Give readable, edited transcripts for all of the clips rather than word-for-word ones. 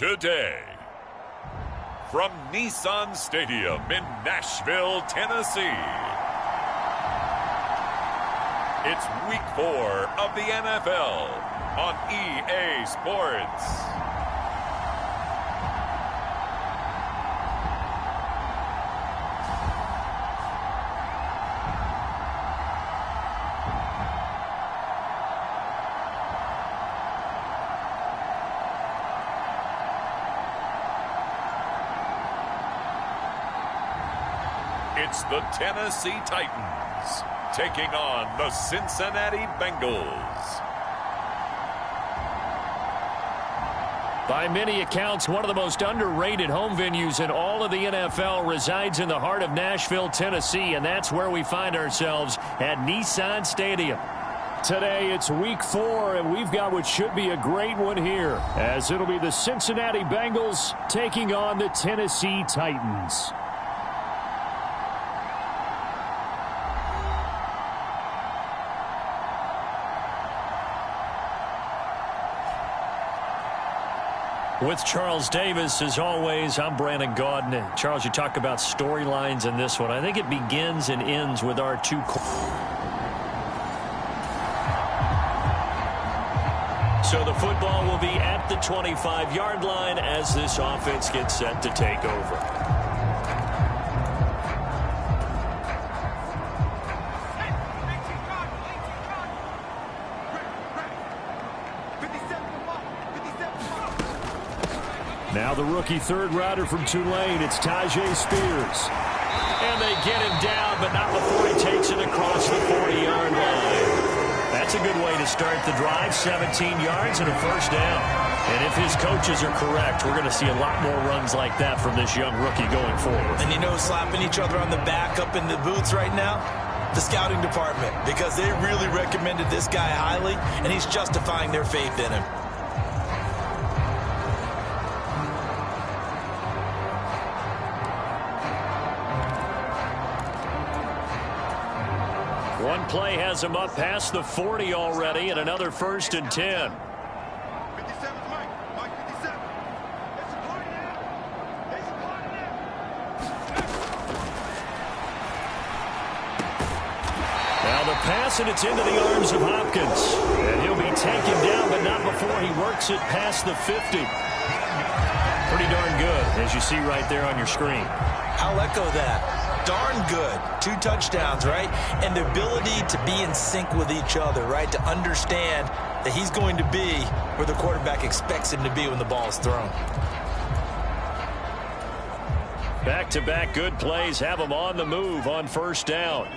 today. From Nissan Stadium in Nashville, Tennessee, it's Week 4 of the NFL on EA Sports. It's the Tennessee Titans taking on the Cincinnati Bengals. By many accounts, one of the most underrated home venues in all of the NFL resides in the heart of Nashville, Tennessee, and that's where we find ourselves at Nissan Stadium. Today, it's Week 4, and we've got what should be a great one here, as it'll be the Cincinnati Bengals taking on the Tennessee Titans. With Charles Davis, as always, I'm Brandon Gaudin. Charles, you talk about storylines in this one. I think it begins and ends with our two. So the football will be at the 25-yard line as this offense gets set to take over. Now the rookie third rounder from Tulane, it's Tajay Spears. And they get him down, but not before he takes it across the 40-yard line. That's a good way to start the drive, 17 yards and a first down. And if his coaches are correct, we're going to see a lot more runs like that from this young rookie going forward. And you know, slapping each other on the back up in the boots right now? The scouting department, because they really recommended this guy highly, and he's justifying their faith in him. One play has him up past the 40 already, and another 1st and 10. Now the pass, and it's into the arms of Hopkins. And he'll be taken down, but not before he works it past the 50. Pretty darn good, as you see right there on your screen. I'll echo that. Darn good. 2 touchdowns, right? And the ability to be in sync with each other, right? To understand that he's going to be where the quarterback expects him to be when the ball is thrown. Back-to-back good plays have him on the move on first down.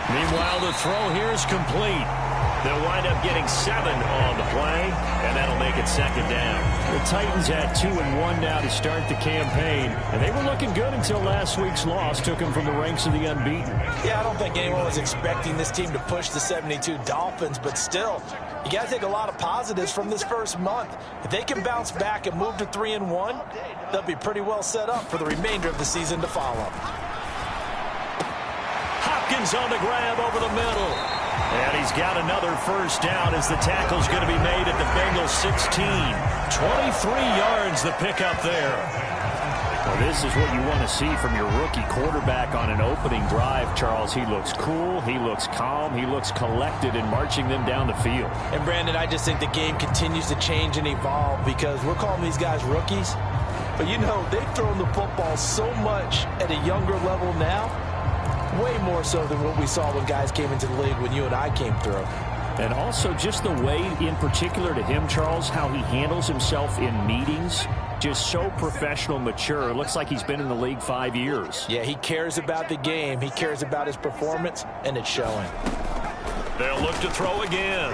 Meanwhile, the throw here is complete. They'll wind up getting 7 on the play, and that'll make it 2nd down. The Titans had 2-1 now to start the campaign, and they were looking good until last week's loss took them from the ranks of the unbeaten. Yeah, I don't think anyone was expecting this team to push the 72 Dolphins, but still, you got to take a lot of positives from this first month. If they can bounce back and move to 3-1, they'll be pretty well set up for the remainder of the season to follow. Hopkins on the grab over the middle. And he's got another first down as the tackle's going to be made at the Bengals 16. 23 yards the pickup there. Well, this is what you want to see from your rookie quarterback on an opening drive, Charles. He looks cool, he looks calm, he looks collected in marching them down the field. And, Brandon, I just think the game continues to change and evolve because we're calling these guys rookies. But, you know, they've thrown the football so much at a younger level now. Way more so than what we saw when guys came into the league when you and I came through. And also just the way, in particular to him, Charles, how he handles himself in meetings. Just so professional, mature. It looks like he's been in the league 5 years. Yeah, he cares about the game. He cares about his performance, and it's showing. They'll look to throw again.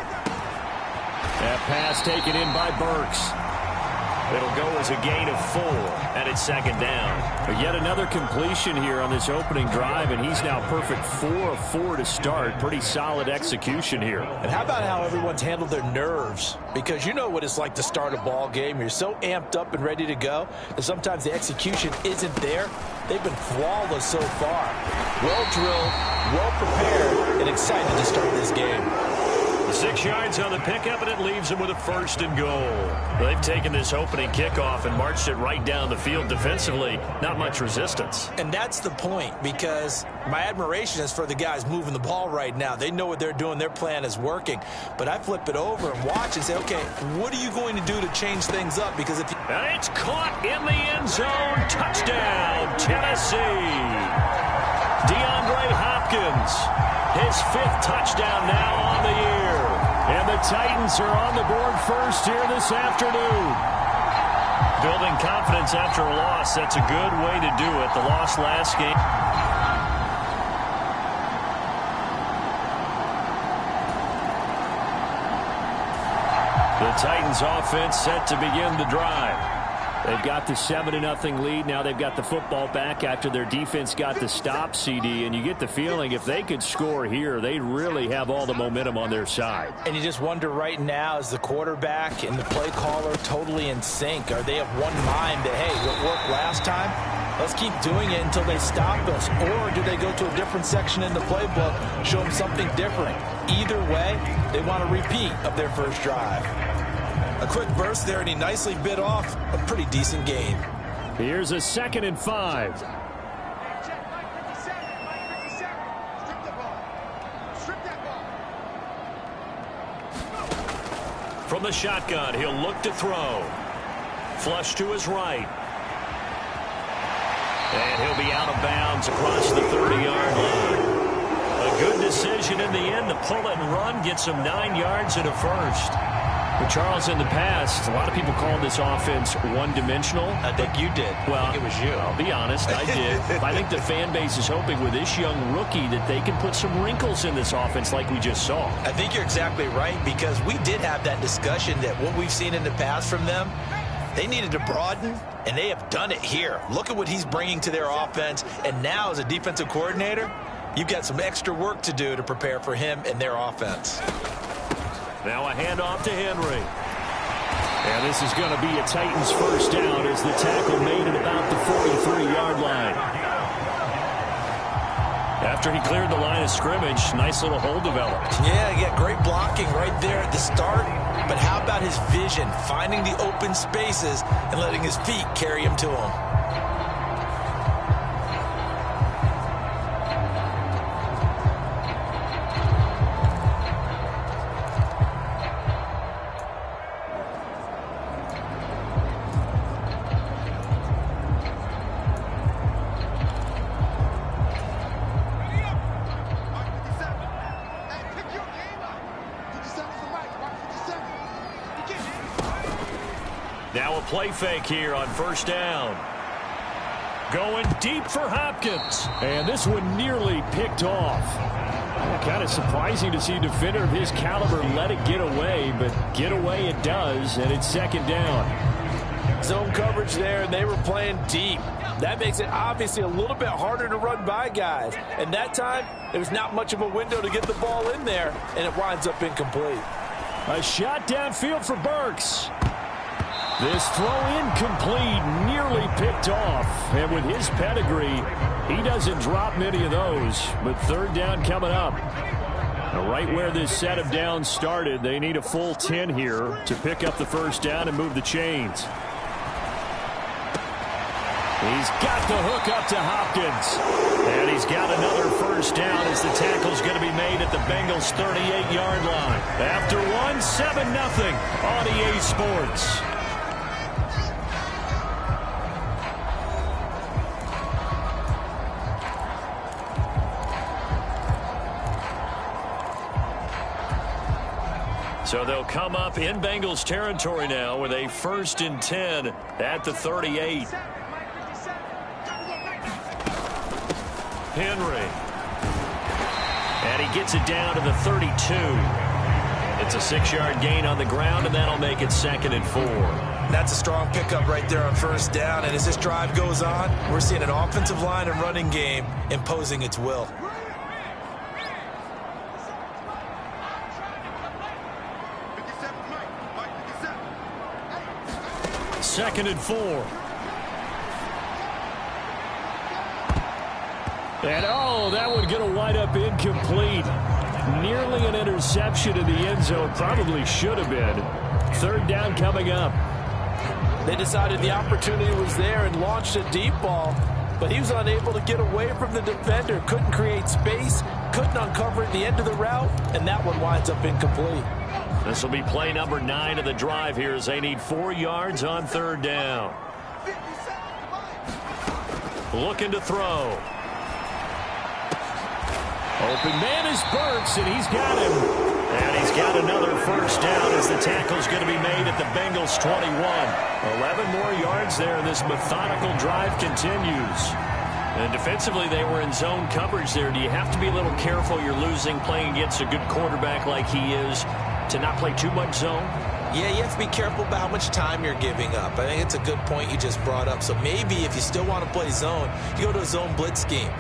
That pass taken in by Burks. It'll go as a gain of 4, and it's 2nd down. But yet another completion here on this opening drive, and he's now perfect 4 of 4 to start. Pretty solid execution here. And how about how everyone's handled their nerves? Because you know what it's like to start a ball game. You're so amped up and ready to go that sometimes the execution isn't there. They've been flawless so far. Well drilled, well prepared, and excited to start this game. 6 yards on the pickup, and it leaves them with a 1st and goal. They've taken this opening kickoff and marched it right down the field defensively. Not much resistance. And that's the point, because my admiration is for the guys moving the ball right now. They know what they're doing. Their plan is working. But I flip it over and watch and say, okay, what are you going to do to change things up? Because if you... And it's caught in the end zone. Touchdown, Tennessee. DeAndre Hopkins. His 5th touchdown now on the year. And the Titans are on the board first here this afternoon. Building confidence after a loss, that's a good way to do it. The loss last game. The Titans offense set to begin the drive. They've got the 7-0 lead. Now they've got the football back after their defense got the stop, CD. And you get the feeling if they could score here, they really have all the momentum on their side. And you just wonder right now, is the quarterback and the play caller totally in sync? Are they of one mind that, hey, what worked last time, let's keep doing it until they stop us? Or do they go to a different section in the playbook, show them something different? Either way, they want a repeat of their first drive. A quick burst there, and he nicely bit off a pretty decent gain. Here's a 2nd and 5. From the shotgun, he'll look to throw. Flush to his right. And he'll be out of bounds across the 30-yard line. A good decision in the end to pull it and run, gets him 9 yards and a 1st. But Charles, in the past, a lot of people called this offense one-dimensional. I think you did. Well, I think it was you. I'll be honest, I did. I think the fan base is hoping with this young rookie that they can put some wrinkles in this offense like we just saw. I think you're exactly right, because we did have that discussion that what we've seen in the past from them, they needed to broaden, and they have done it here. Look at what he's bringing to their offense, and now as a defensive coordinator, you've got some extra work to do to prepare for him and their offense. Now a handoff to Henry. And this is going to be a Titans 1st down as the tackle made at about the 43-yard line. After he cleared the line of scrimmage, nice little hole developed. Yeah, he got great blocking right there at the start. But how about his vision, finding the open spaces and letting his feet carry him to him? Now a play fake here on 1st down. Going deep for Hopkins. And this one nearly picked off. Kind of surprising to see a defender of his caliber let it get away, but get away it does, and it's 2nd down. Zone coverage there, and they were playing deep. That makes it obviously a little bit harder to run by guys. And that time, there's not much of a window to get the ball in there, and it winds up incomplete. A shot downfield for Burks. This throw incomplete, nearly picked off. And with his pedigree, he doesn't drop many of those. But 3rd down coming up. Now right where this set of downs started, they need a full 10 here to pick up the 1st down and move the chains. He's got the hook up to Hopkins. And he's got another 1st down as the tackle's going to be made at the Bengals' 38-yard line. After one, 7-0 on EA Sports. So they'll come up in Bengals territory now with a 1st and 10 at the 38. Henry. And he gets it down to the 32. It's a 6-yard gain on the ground, and that'll make it 2nd and 4. That's a strong pickup right there on 1st down. And as this drive goes on, we're seeing an offensive line and running game imposing its will. 2nd and 4. And, oh, that one going to wind up incomplete. Nearly an interception in the end zone. Probably should have been. Third down coming up. They decided the opportunity was there and launched a deep ball, but he was unable to get away from the defender. Couldn't create space, couldn't uncover at the end of the route, and that one winds up incomplete. This will be play number 9 of the drive here as they need 4 yards on third down. Looking to throw. Open man is Burks, and he's got him. And he's got another first down as the tackle's going to be made at the Bengals 21. 11 more yards there, and this methodical drive continues. And defensively, they were in zone coverage there. Do you have to be a little careful? You're losing playing against a good quarterback like he is to not play too much zone? Yeah, you have to be careful about how much time you're giving up. I think it's a good point you just brought up. So maybe if you still want to play zone, you go to a zone blitz scheme.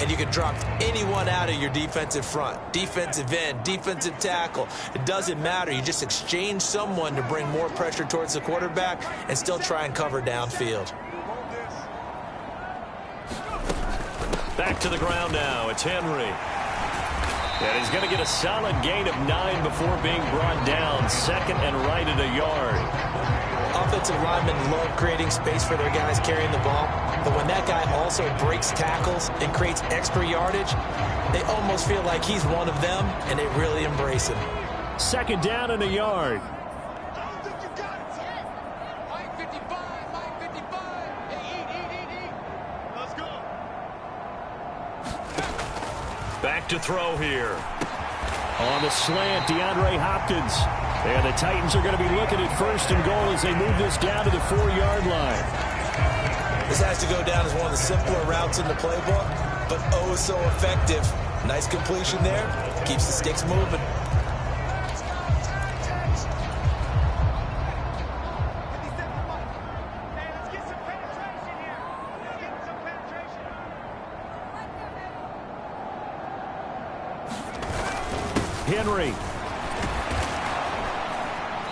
And you can drop anyone out of your defensive front. Defensive end, defensive tackle. It doesn't matter. You just exchange someone to bring more pressure towards the quarterback and still try and cover downfield. Back to the ground now. It's Henry. And he's going to get a solid gain of 9 before being brought down. Second and right at a yard. Offensive linemen love creating space for their guys carrying the ball, but when that guy also breaks tackles and creates extra yardage, they almost feel like he's one of them, and they really embrace him. Second down and a yard. Back to throw here. On the slant, DeAndre Hopkins. And the Titans are going to be looking at first and goal as they move this down to the 4-yard line. This has to go down as one of the simpler routes in the playbook, but oh so effective. Nice completion there. Keeps the sticks moving. Henry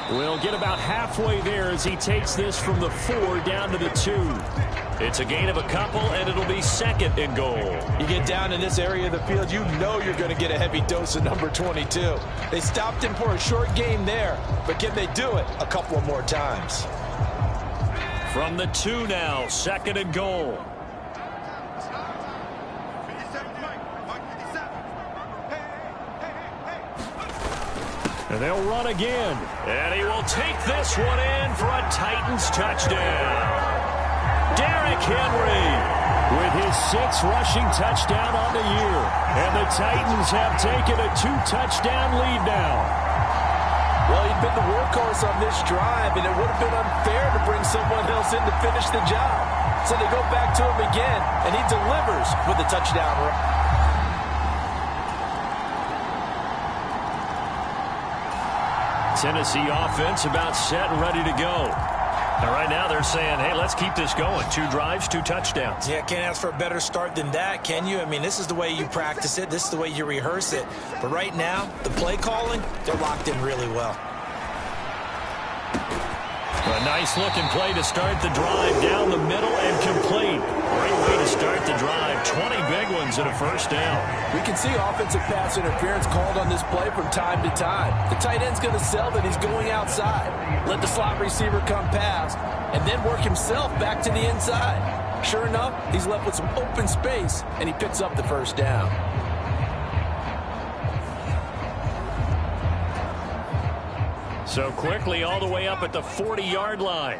will get about halfway there as he takes this from the 4 down to the 2. It's a gain of a couple, and it'll be second and goal. You get down in this area of the field, you know you're going to get a heavy dose of number 22. They stopped him for a short game there, but can they do it a couple of more times? From the 2 now, second and goal. And they'll run again. And he will take this one in for a Titans touchdown. Derrick Henry with his 6th rushing touchdown on the year. And the Titans have taken a 2-touchdown lead now. Well, he'd been the workhorse on this drive, and it would have been unfair to bring someone else in to finish the job. So they go back to him again, and he delivers with a touchdown run. Tennessee offense about set and ready to go. And right now they're saying, hey, let's keep this going. 2 drives, 2 touchdowns. Yeah, can't ask for a better start than that, can you? I mean, this is the way you practice it. This is the way you rehearse it. But right now, the play calling, they're locked in really well. A nice-looking play to start the drive down the middle and complete. Great way to start the drive. 20 big ones and a first down. We can see offensive pass interference called on this play from time to time. The tight end's going to sell that he's going outside. Let the slot receiver come past and then work himself back to the inside. Sure enough, he's left with some open space, and he picks up the first down. So quickly all the way up at the 40-yard line.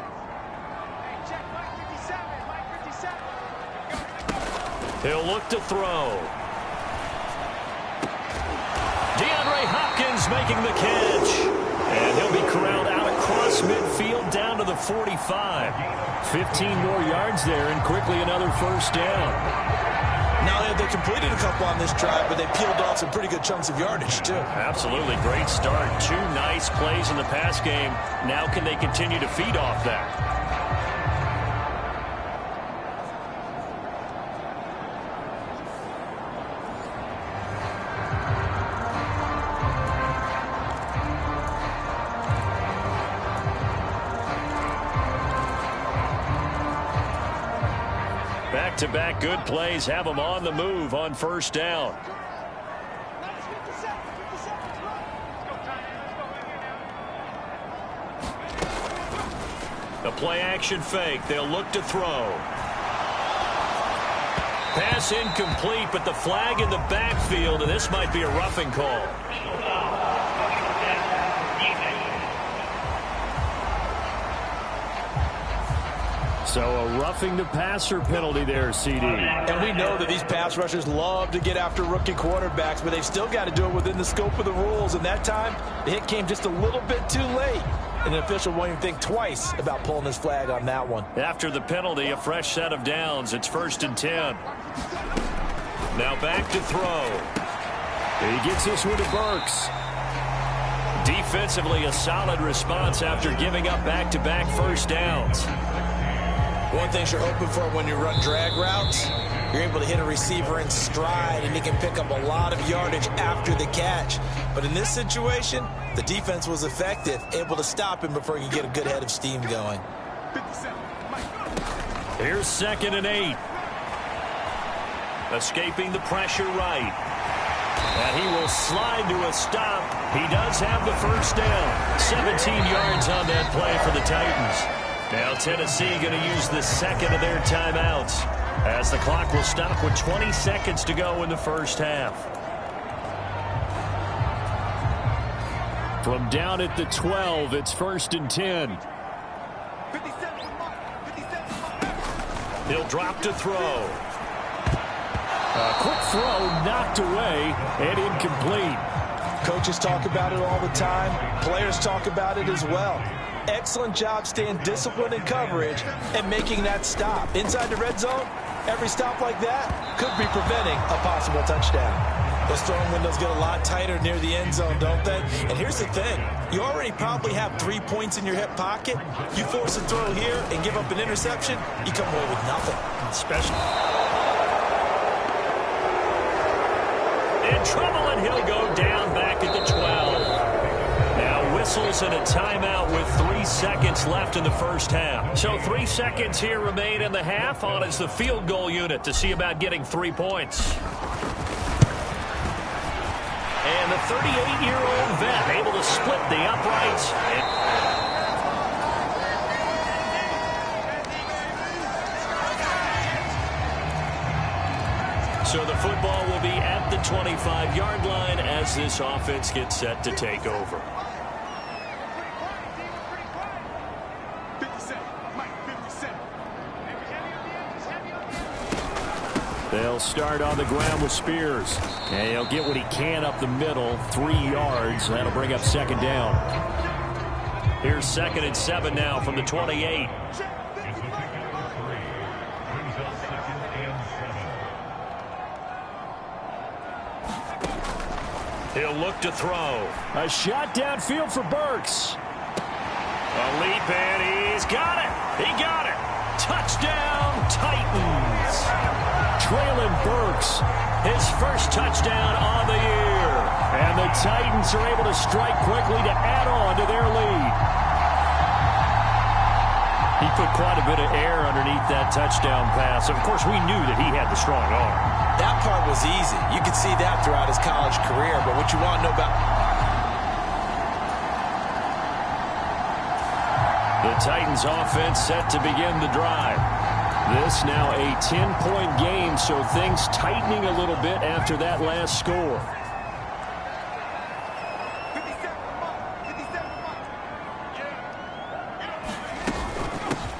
He'll look to throw. DeAndre Hopkins making the catch. And he'll be corralled out across midfield down to the 45. 15 more yards there and quickly another first down. Now they completed a couple on this drive, but they peeled off some pretty good chunks of yardage, too. Absolutely. Great start. 2 nice plays in the pass game. Now can they continue to feed off that? Back-to-back good plays have them on the move on first down. play action fake. They'll look to throw. Pass incomplete, but the flag in the backfield, and this might be a roughing call. So a roughing the passer penalty there, CD. And we know that these pass rushers love to get after rookie quarterbacks, but they've still got to do it within the scope of the rules. And that time, the hit came just a little bit too late. And the official won't even think twice about pulling his flag on that one. After the penalty, a fresh set of downs. It's 1st and 10. Now back to throw. He gets this one to Burks. Defensively, a solid response after giving up back-to-back first downs. One thing you're hoping for when you run drag routes, you're able to hit a receiver in stride, and he can pick up a lot of yardage after the catch. But in this situation, the defense was effective, able to stop him before he could get a good head of steam going. Here's 2nd and 8. Escaping the pressure right. And he will slide to a stop. He does have the first down. 17 yards on that play for the Titans. Now Tennessee going to use the second of their timeouts, as the clock will stop with 20 seconds to go in the first half. From down at the 12, it's 1st and 10. He'll drop to throw. A quick throw knocked away and incomplete. Coaches talk about it all the time. Players talk about it as well. Excellent job staying disciplined in coverage and making that stop. Inside the red zone, every stop like that could be preventing a possible touchdown. Those throwing windows get a lot tighter near the end zone, don't they? And here's the thing. You already probably have 3 points in your hip pocket. You force a throw here and give up an interception, you come away with nothing. Special. In trouble, and he'll go down back at the 12. Now whistles and a timeout with 3 seconds left in the first half. So 3 seconds here remain in the half. On is the field goal unit to see about getting 3 points. And the 38-year-old vet able to split the uprights. So the football will be at the 25-yard line as this offense gets set to take over. They'll start on the ground with Spears. And he'll get what he can up the middle, 3 yards. That'll bring up 2nd down. Here's 2nd and 7 now from the 28. He'll look to throw. A shot downfield for Burks. A leap, and he's got it. He got it. Touchdown, Titans. Traylon Burks. His first touchdown on the year. And the Titans are able to strike quickly to add on to their lead. He put quite a bit of air underneath that touchdown pass. Of course, we knew that he had the strong arm. That part was easy. You could see that throughout his college career. But what you want to know about... The Titans offense set to begin the drive. This now a 10-point game, so things tightening a little bit after that last score.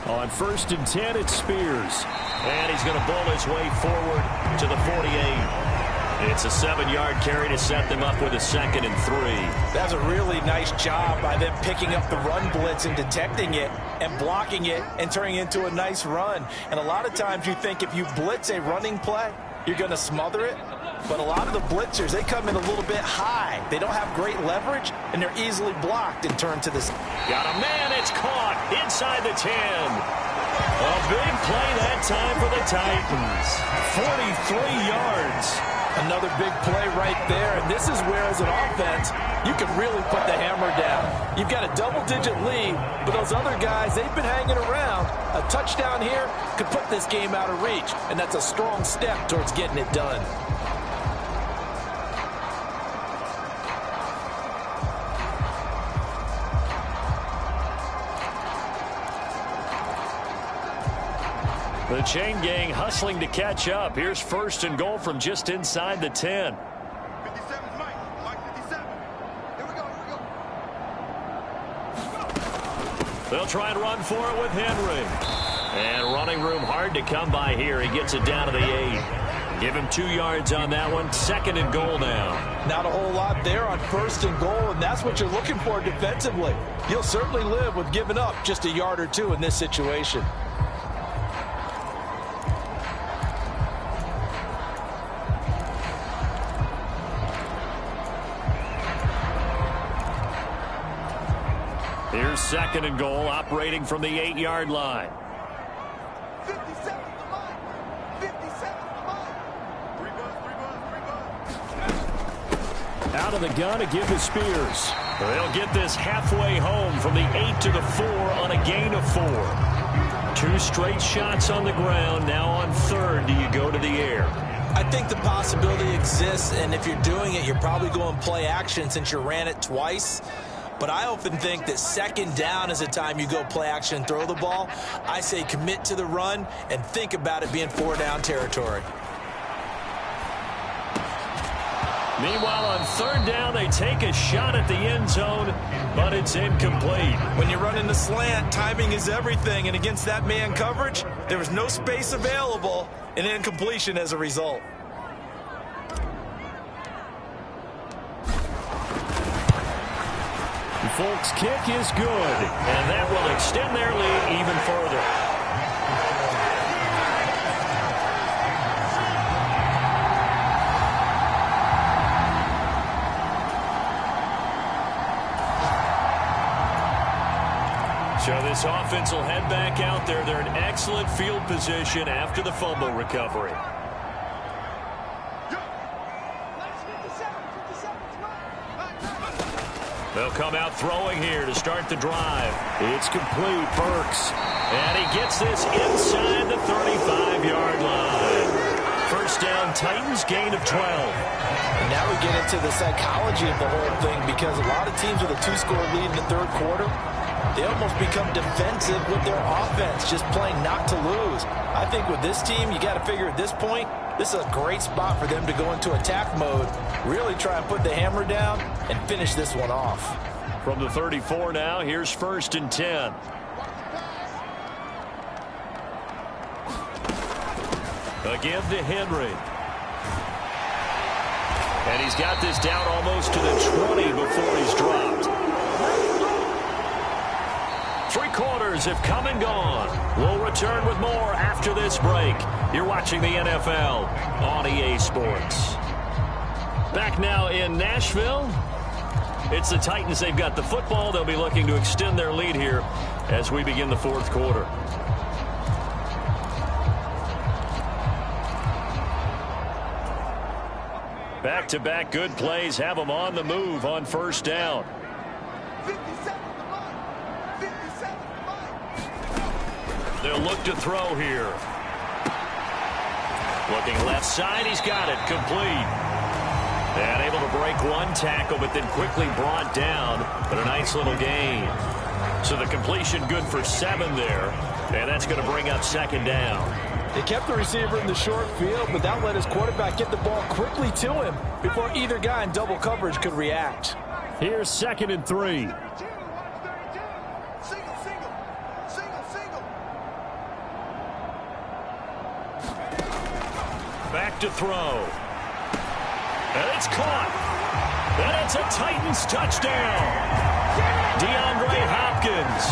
On 1st and 10, it's Spears. And he's going to bowl his way forward to the 48. It's a 7-yard carry to set them up with a 2nd and 3. That's a really nice job by them picking up the run blitz and detecting it and blocking it and turning it into a nice run. And a lot of times you think if you blitz a running play, you're going to smother it. But a lot of the blitzers, they come in a little bit high. They don't have great leverage, and they're easily blocked and turned to this. Got a man. It's caught inside the 10. A big play that time for the Titans. 43 yards. Another big play right there, and this is where, as an offense, you can really put the hammer down. You've got a double-digit lead, but those other guys, they've been hanging around. A touchdown here could put this game out of reach, and that's a strong step towards getting it done. The chain gang hustling to catch up. Here's first and goal from just inside the 10. 57 Mike. Mike 57. Here we go. They'll try and run for it with Henry. And running room hard to come by here. He gets it down to the 8. Give him 2 yards on that one. Second and goal now. Not a whole lot there on first and goal, and that's what you're looking for defensively. You'll certainly live with giving up just a yard or 2 in this situation. Here's second and goal, operating from the 8-yard line. 57 to Mike. 57 to Mike. 3 bucks. Out of the gun to give to Spears. They'll get this halfway home from the 8 to the 4 on a gain of 4. 2 straight shots on the ground. Now on third, do you go to the air? I think the possibility exists, and if you're doing it, you're probably going play action since you ran it twice. But I often think that second down is the time you go play action and throw the ball. I say commit to the run and think about it being 4-down territory. Meanwhile, on third down, they take a shot at the end zone, but it's incomplete. When you're running the slant, timing is everything, and against that man coverage, there was no space available, and incompletion as a result. Folks' kick is good. And that will extend their lead even further. So this offense will head back out there. They're in excellent field position after the fumble recovery. They'll come out throwing here to start the drive. It's complete. Burks. And he gets this inside the 35-yard line. First down, Titans, gain of 12. And now we get into the psychology of the whole thing, because a lot of teams with a 2-score lead in the third quarter, they almost become defensive with their offense, just playing not to lose. I think with this team, you got to figure at this point, this is a great spot for them to go into attack mode, really try and put the hammer down and finish this one off. From the 34 now, here's first and 10. A give to Henry. And he's got this down almost to the 20 before he's dropped. 3 quarters have come and gone. We'll return with more after this break. You're watching the NFL on EA Sports. Back now in Nashville. It's the Titans. They've got the football. They'll be looking to extend their lead here as we begin the fourth quarter. Back-to-back good plays have them on the move on first down. 57 to Mike. 57 to Mike. They'll look to throw here. Looking left side, he's got it, complete. And able to break one tackle, but then quickly brought down, but a nice little gain. So the completion good for 7 there, and that's going to bring up second down. They kept the receiver in the short field, but that let his quarterback get the ball quickly to him before either guy in double coverage could react. Here's second and 3. 32, 32. Single, single. Single, single. Back to throw. And it's caught. And it's a Titans touchdown. DeAndre Hopkins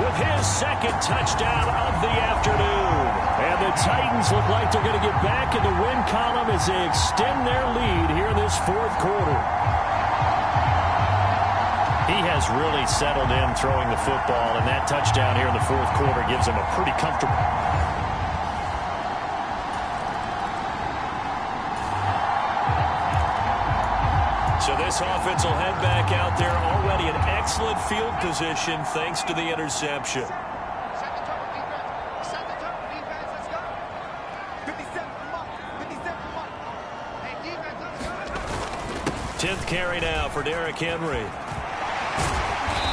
with his second touchdown of the afternoon. And the Titans look like they're going to get back in the win column as they extend their lead here in this fourth quarter. He has really settled in throwing the football, and that touchdown here in the fourth quarter gives him a pretty comfortable. So this offense will head back out there, already in excellent field position thanks to the interception. Set the turtle defense. Set the turtle defense. Let's go. 57 to Mike. 57 to Mike. Hey, defense, let's go. 10th carry now for Derrick Henry.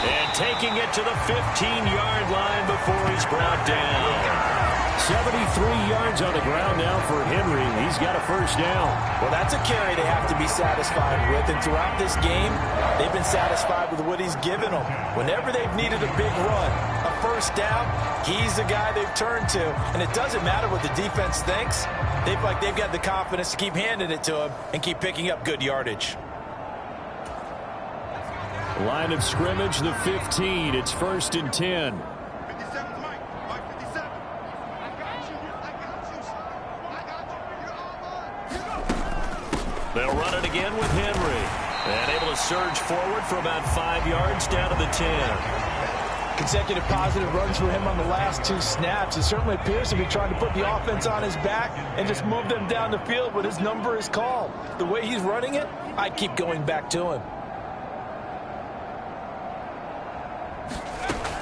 And taking it to the 15-yard line before he's brought down. 73 yards on the ground now for Henry. He's got a first down. Well, that's a carry they have to be satisfied with. And throughout this game, they've been satisfied with what he's given them. Whenever they've needed a big run, a first down, he's the guy they've turned to. And it doesn't matter what the defense thinks. They've got the confidence to keep handing it to him and keep picking up good yardage. Line of scrimmage, the 15. It's 1st and 10. 57 is Mike. Mike 57. I got you. I got you, son. I got you. You're all mine. They'll run it again with Henry. And able to surge forward for about 5 yards down to the 10. Consecutive positive runs for him on the last 2 snaps. It certainly appears to be trying to put the offense on his back and just move them down the field when his number is called. The way he's running it, I keep going back to him.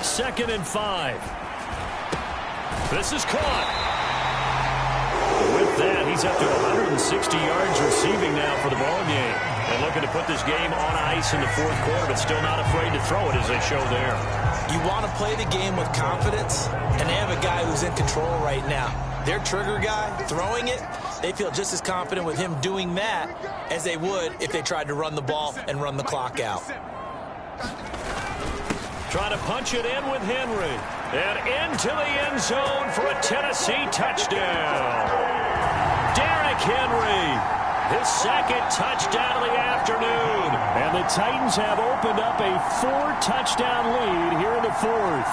2nd and 5. This is caught. With that, he's up to 160 yards receiving now for the ball game. And looking to put this game on ice in the 4th quarter, but still not afraid to throw it as they show there. You want to play the game with confidence, and they have a guy who's in control right now. Their trigger guy, throwing it, they feel just as confident with him doing that as they would if they tried to run the ball and run the clock out. Trying to punch it in with Henry. And into the end zone for a Tennessee touchdown. Derrick Henry, his 2nd touchdown of the afternoon. And the Titans have opened up a 4-touchdown lead here in the 4th.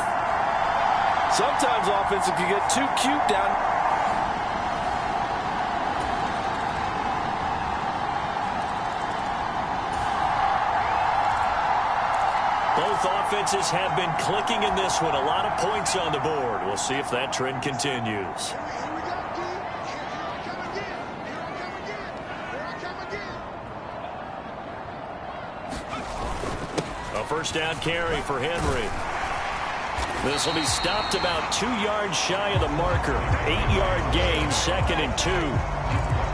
Sometimes offense can get too cute down. Both offenses have been clicking in this one. A lot of points on the board. We'll see if that trend continues. Here we go, dude. Here I come again. Here I come again. Here I come again. A first down carry for Henry. This will be stopped about 2 yards shy of the marker. 8-yard gain, 2nd and 2.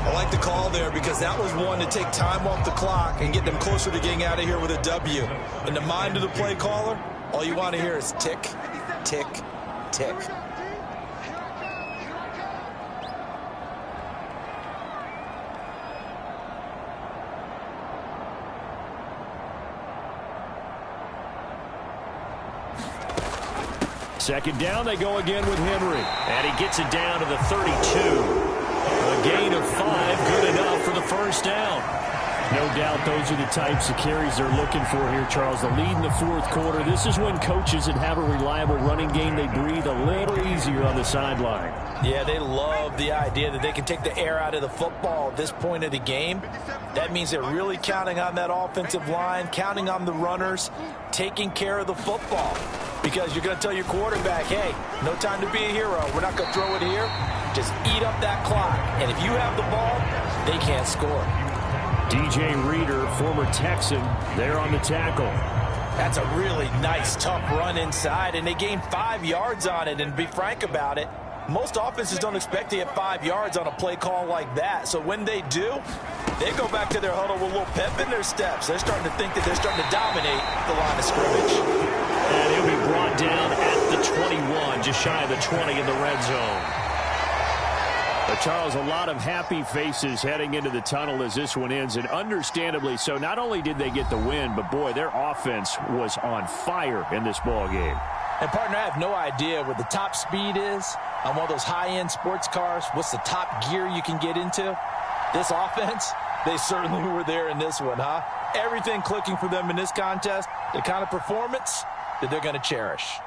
I like the call there because that was one to take time off the clock and get them closer to getting out of here with a W. In the mind of the play caller, all you want to hear is tick, tick, tick. Second down, they go again with Henry. And he gets it down to the 32. A gain of 5, good enough for the first down. No doubt those are the types of carries they're looking for here, Charles. The lead in the 4th quarter. This is when coaches that have a reliable running game, they breathe a little easier on the sideline. Yeah, they love the idea that they can take the air out of the football at this point of the game. That means they're really counting on that offensive line, counting on the runners, taking care of the football. Because you're going to tell your quarterback, hey, no time to be a hero. We're not going to throw it here. Just eat up that clock. And if you have the ball, they can't score. DJ Reader, former Texan, there on the tackle. That's a really nice, tough run inside, and they gained 5 yards on it. And to be frank about it, most offenses don't expect to get 5 yards on a play call like that. So when they do, they go back to their huddle with a little pep in their steps. They're starting to think that they're starting to dominate the line of scrimmage. And he'll be brought down at the 21, just shy of the 20 in the red zone. But Charles, a lot of happy faces heading into the tunnel as this one ends, and understandably so. Not only did they get the win, but boy, their offense was on fire in this ball game. And partner, I have no idea what the top speed is on one of those high-end sports cars. What's the top gear you can get into? This offense, they certainly were there in this one, huh? Everything clicking for them in this contest, the kind of performance that they're going to cherish.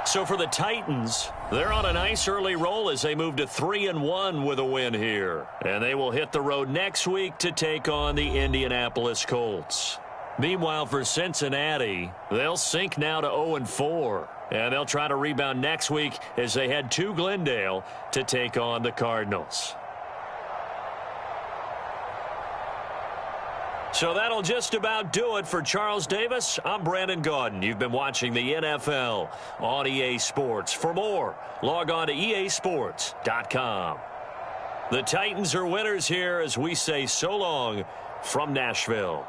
So for the Titans, they're on a nice early roll as they move to 3-1 with a win here. And they will hit the road next week to take on the Indianapolis Colts. Meanwhile, for Cincinnati, they'll sink now to 0-4. And they'll try to rebound next week as they head to Glendale to take on the Cardinals. So that'll just about do it for Charles Davis. I'm Brandon Gaudin. You've been watching the NFL on EA Sports. For more, log on to easports.com. The Titans are winners here as we say so long from Nashville.